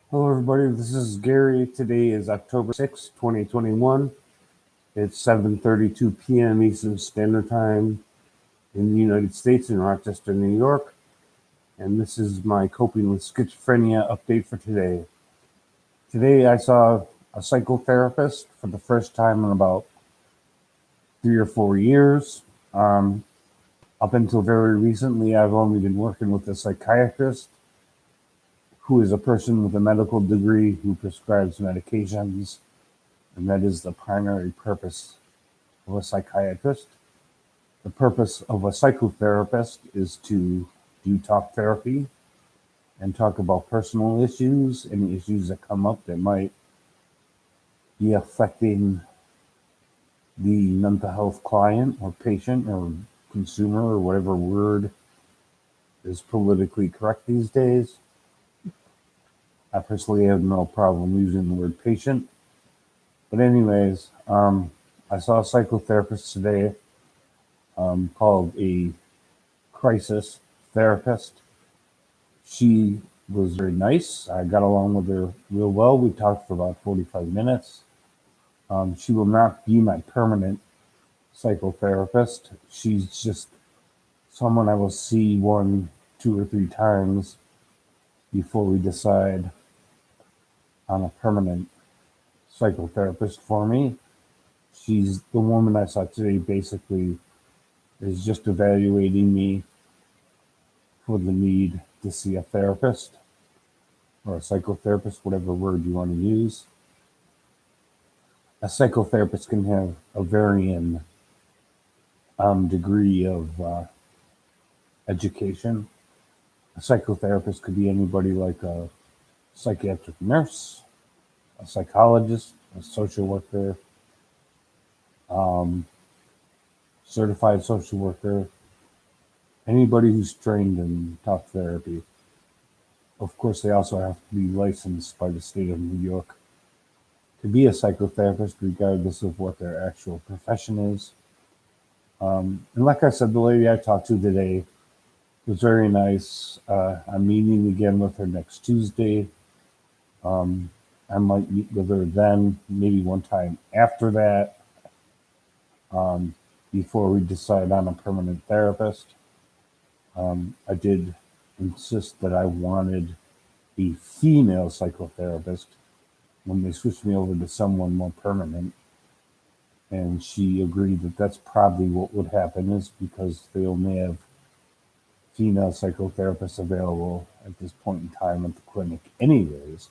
Hello, everybody. This is Gary. Today is October 6th, 2021. It's 7:32 p.m. Eastern Standard Time in the United States in Rochester, New York. And this is my coping with schizophrenia update for today. Today, I saw a psychotherapist for the first time in about 3 or 4 years. Um, Up until very recently, I've only been working with a psychiatrist who is a person with a medical degree who prescribes medications, and that is the primary purpose of a psychiatrist. The purpose of a psychotherapist is to do talk therapy and talk about personal issues, any issues that come up that might be affecting the mental health client or patient or consumer or whatever word is politically correct these days. I personally have no problem using the word patient. But anyways, I saw a psychotherapist today called a crisis therapist. She was very nice. I got along with her real well. We talked for about 45 minutes. She will not be my permanent psychotherapist. She's just someone I will see one, 2 or 3 times before we decide on a permanent psychotherapist for me. She's the woman I saw today basically is just evaluating me for the need to see a therapist or a psychotherapist, whatever word you want to use. A psychotherapist can have a varying degree of education. A psychotherapist could be anybody like a psychiatric nurse, a psychologist, a social worker, um, certified social worker, anybody who's trained in talk therapy. Of course, they also have to be licensed by the state of New York to be a psychotherapist, regardless of what their actual profession is. And like I said, the lady I talked to today was very nice. I'm meeting again with her next Tuesday. Um, I might meet with her then, maybe one time after that, um, before we decide on a permanent therapist. I did insist that I wanted a female psychotherapist when they switched me over to someone more permanent. And she agreed that that's probably what would happen, is because they only have female psychotherapists available at this point in time at the clinic anyways.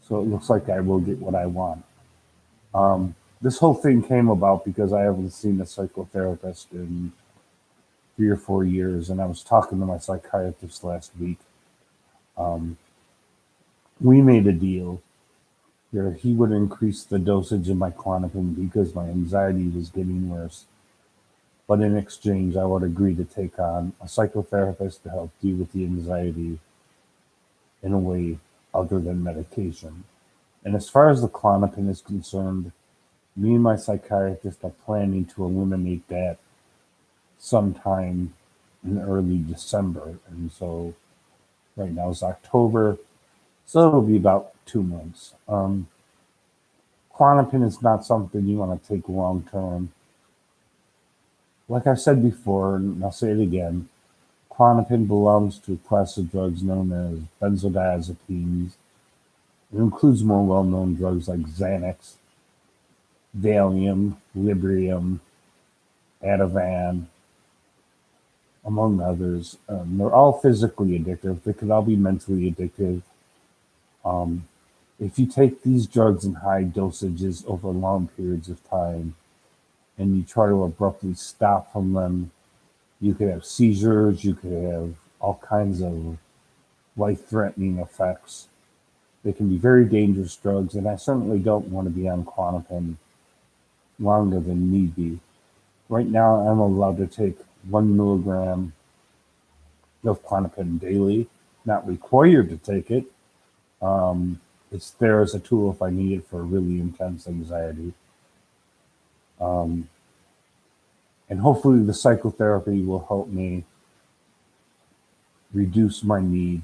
So it looks like I will get what I want. This whole thing came about because I haven't seen a psychotherapist in 3 or 4 years, and I was talking to my psychiatrist last week. Um, we made a deal where he would increase the dosage of my Klonopin because my anxiety was getting worse. But in exchange, I would agree to take on a psychotherapist to help deal with the anxiety in a way other than medication. And as far as the Klonopin is concerned, me and my psychiatrist are planning to eliminate that sometime in early December. And so right now is October, so it'll be about 2 months. Klonopin is not something you want to take long term. Like I said before, and I'll say it again, Klonopin belongs to a class of drugs known as benzodiazepines. It includes more well-known drugs like Xanax, Valium, Librium, Ativan, among others. They're all physically addictive. They could all be mentally addictive. Um, if you take these drugs in high dosages over long periods of time and you try to abruptly stop from them, you could have seizures, you could have all kinds of life threatening effects. They can be very dangerous drugs, and I certainly don't want to be on Klonopin longer than need be. Right now, I'm allowed to take 1 milligram of Klonopin daily, not required to take it. Um, it's there as a tool if I need it for really intense anxiety. Um, and hopefully, the psychotherapy will help me reduce my need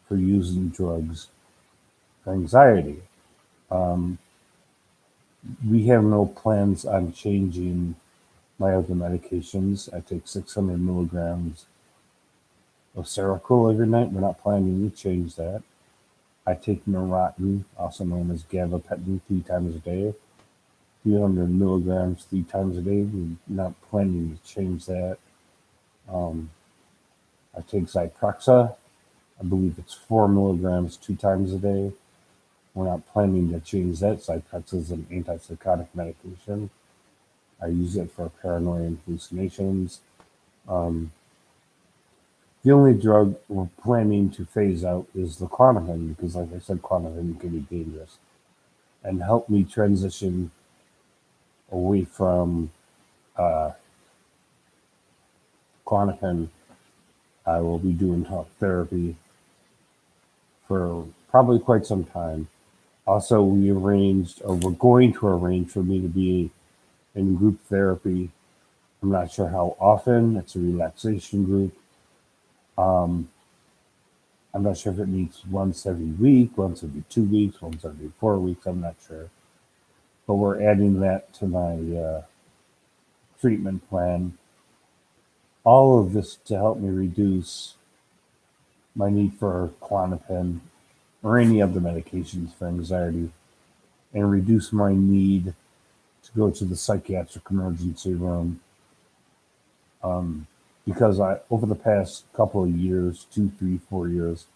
for using drugs for anxiety. Um, we have no plans on changing my other medications. I take 600 milligrams of Seroquel every night. We're not planning to change that. I take Neurontin, also known as gabapentin, 3 times a day. 300 milligrams 3 times a day. We're not planning to change that. I take Zyprexa. I believe it's 4 milligrams 2 times a day. We're not planning to change that. Zyprexa is an antipsychotic medication. I use it for paranoia and hallucinations. Um, the only drug we're planning to phase out is the Klonopin because, like I said, Klonopin can be dangerous and help me transition away from Klonopin. I will be doing talk therapy for probably quite some time. Also, we're going to arrange for me to be in group therapy. I'm not sure how often. It's a relaxation group. I'm not sure if it meets once every week, once every 2 weeks, once every 4 weeks. I'm not sure. But we're adding that to my treatment plan. All of this to help me reduce my need for Klonopin or any other medications for anxiety and reduce my need to go to the psychiatric emergency room. Because over the past couple of years, 2, 3, 4 years,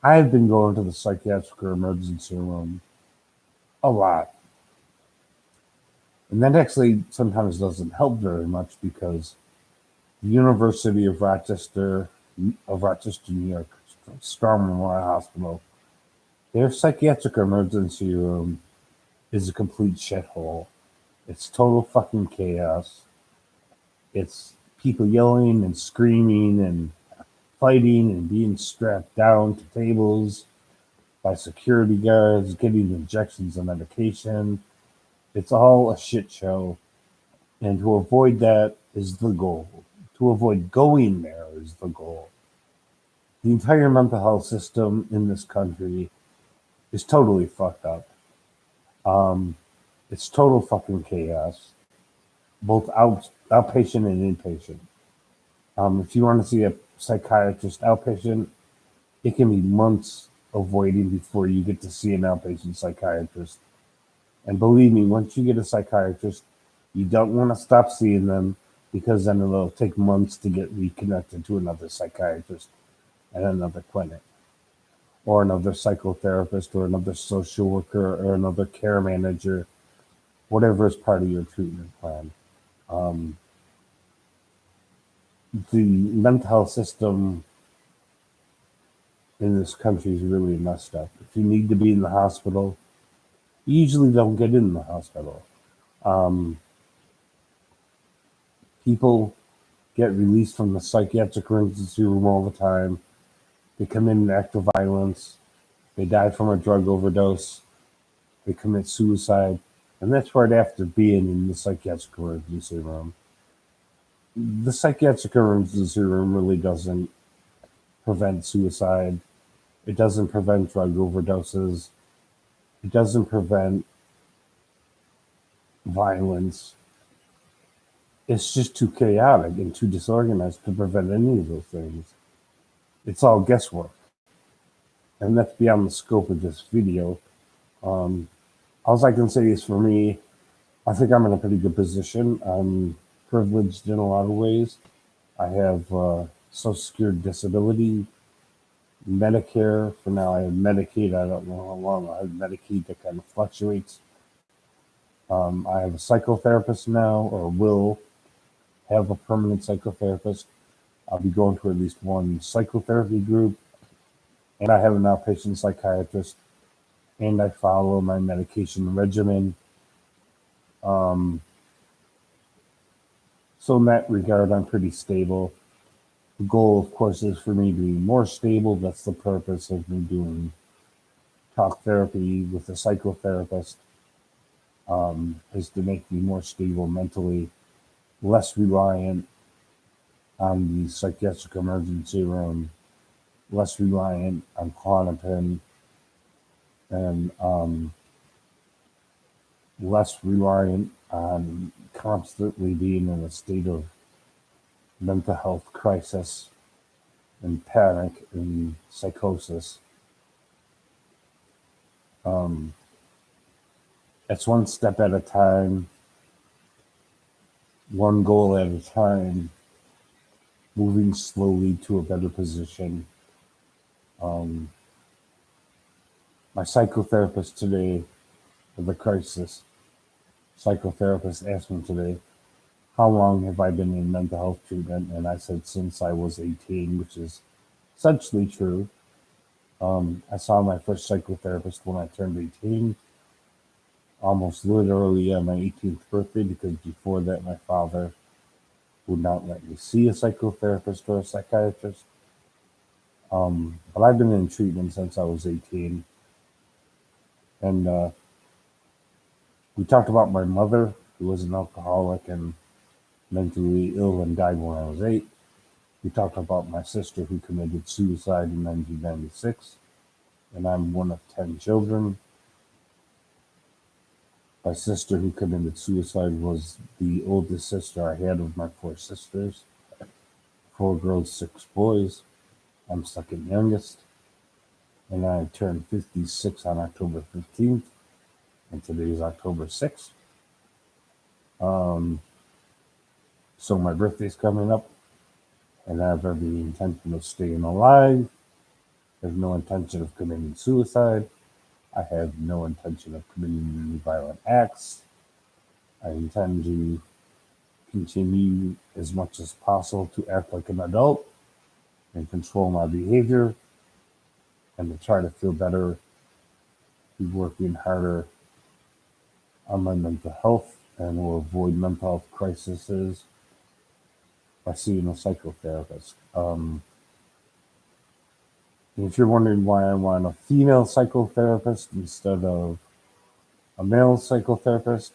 I've been going to the psychiatric emergency room a lot. And that actually sometimes doesn't help very much because the University of Rochester, New York, Star Memorial Hospital, their psychiatric emergency room is a complete shithole. It's total fucking chaos. It's people yelling and screaming and fighting and being strapped down to tables by security guards, getting injections of medication. It's all a shit show. And to avoid that is the goal. To avoid going there is the goal. The entire mental health system in this country is totally fucked up. It's total fucking chaos, both outpatient and inpatient. If you want to see a psychiatrist outpatient, it can be months of waiting before you get to see an outpatient psychiatrist. And believe me, once you get a psychiatrist, you don't want to stop seeing them because then it'll take months to get reconnected to another psychiatrist at another clinic, or another psychotherapist, or another social worker, or another care manager, whatever is part of your treatment plan. Um, the mental health system in this country is really messed up. If you need to be in the hospital, you usually don't get in the hospital. Um, people get released from the psychiatric emergency room all the time. They commit an act of violence. They die from a drug overdose. They commit suicide. And that's right after being in the psychiatric emergency room. The psychiatric emergency room really doesn't prevent suicide. It doesn't prevent drug overdoses. It doesn't prevent violence. It's just too chaotic and too disorganized to prevent any of those things. It's all guesswork. And that's beyond the scope of this video. All I can say is for me, I think I'm in a pretty good position. I'm privileged in a lot of ways. I have Social Security disability, Medicare. For now, I have Medicaid. I don't know how long I have Medicaid that kind of fluctuates. I have a psychotherapist now, or will have a permanent psychotherapist. I'll be going to at least one psychotherapy group. And I have an outpatient psychiatrist. And I follow my medication regimen. So in that regard, I'm pretty stable. The goal, of course, is for me to be more stable. That's the purpose of me doing talk therapy with a psychotherapist, is to make me more stable mentally, less reliant on the psychiatric emergency room, less reliant on Klonopin, and less reliant on constantly being in a state of mental health crisis and panic and psychosis. Um, it's one step at a time, one goal at a time, moving slowly to a better position. Um, my psychotherapist today, the crisis psychotherapist, asked me today, how long have I been in mental health treatment? And I said, since I was 18, which is essentially true. I saw my first psychotherapist when I turned 18, almost literally on my 18th birthday, because before that, my father would not let me see a psychotherapist or a psychiatrist. But I've been in treatment since I was 18. And we talked about my mother, who was an alcoholic and mentally ill and died when I was 8. We talked about my sister who committed suicide in 1996, and I'm one of 10 children. My sister who committed suicide was the oldest sister I had of my 4 sisters, 4 girls, 6 boys. I'm second youngest, and I turned 56 on October 15th, and today is October 6th. So my birthday's coming up, and I have every intention of staying alive. I have no intention of committing suicide. I have no intention of committing any violent acts. I intend to continue as much as possible to act like an adult and control my behavior and to try to feel better, be working harder on my mental health and will avoid mental health crises by seeing a psychotherapist. If you're wondering why I want a female psychotherapist instead of a male psychotherapist,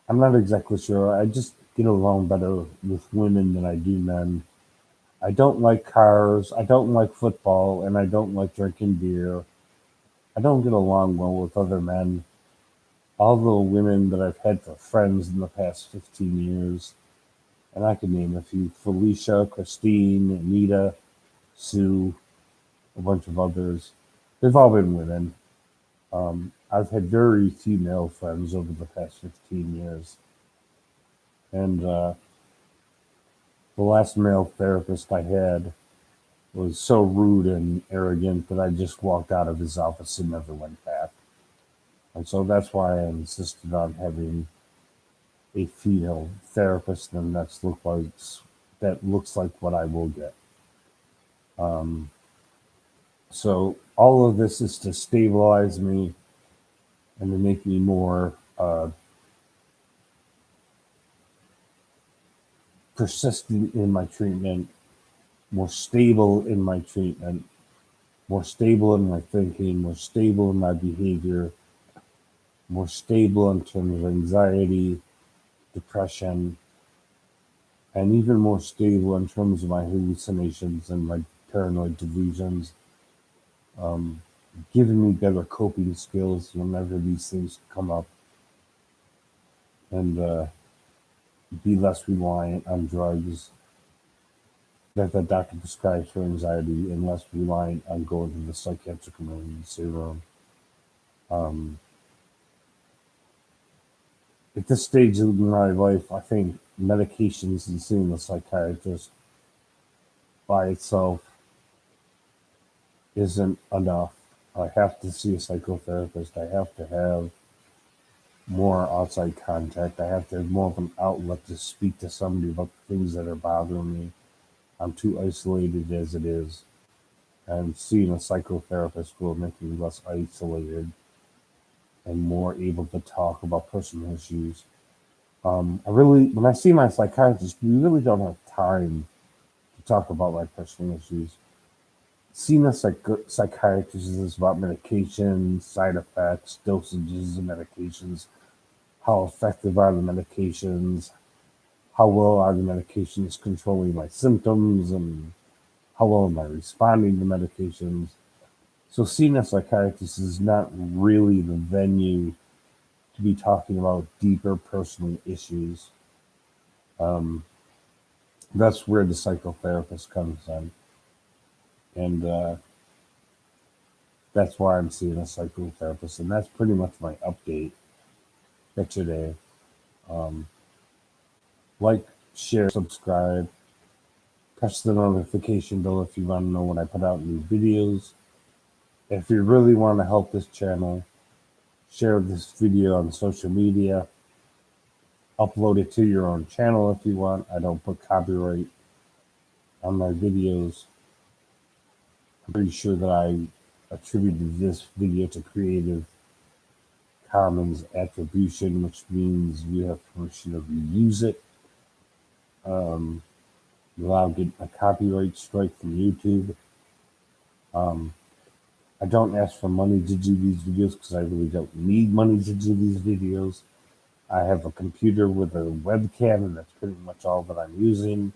I'm not exactly sure. I just get along better with women than I do men. I don't like cars, I don't like football, and I don't like drinking beer. I don't get along well with other men. All the women that I've had for friends in the past 15 years, and I can name a few: Felicia, Christine, Anita, Sue, a bunch of others. They've all been women. I've had very few male friends over the past 15 years. And the last male therapist I had was so rude and arrogant that I just walked out of his office and never went back. And so that's why I insisted on having a female therapist, and that looks like what I will get. So all of this is to stabilize me and to make me more persistent in my treatment, more stable in my treatment, more stable in my thinking, more stable in my behavior, more stable in terms of anxiety, depression, and even more stable in terms of my hallucinations and my paranoid delusions, giving me better coping skills whenever these things come up, and be less reliant on drugs that the doctor prescribes for anxiety and less reliant on going to the psychiatric emergency room. At this stage of my life, I think medications and seeing a psychiatrist by itself isn't enough. I have to see a psychotherapist. I have to have more outside contact. I have to have more of an outlet to speak to somebody about the things that are bothering me. I'm too isolated as it is. And seeing a psychotherapist will make me less isolated and more able to talk about personal issues. When I see my psychiatrist, we really don't have time to talk about my personal issues. Seeing a psychiatrist is about medications, side effects, dosages of medications, how effective are the medications, how well are the medications controlling my symptoms, and how well am I responding to medications. So seeing a psychiatrist is not really the venue to be talking about deeper personal issues. Um, that's where the psychotherapist comes in. And that's why I'm seeing a psychotherapist. And that's pretty much my update for today. Um, like, share, subscribe, press the notification bell if you want to know when I put out new videos. If you really want to help this channel, share this video on social media, upload it to your own channel if you want. I don't put copyright on my videos. I'm pretty sure that I attributed this video to Creative Commons attribution, which means you have permission to reuse it um, without getting a copyright strike from YouTube. Um, I don't ask for money to do these videos because I really don't need money to do these videos. I have a computer with a webcam, and that's pretty much all that I'm using.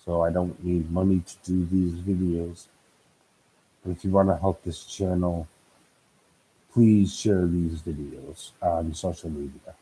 So I don't need money to do these videos. But if you want to help this channel, please share these videos on social media.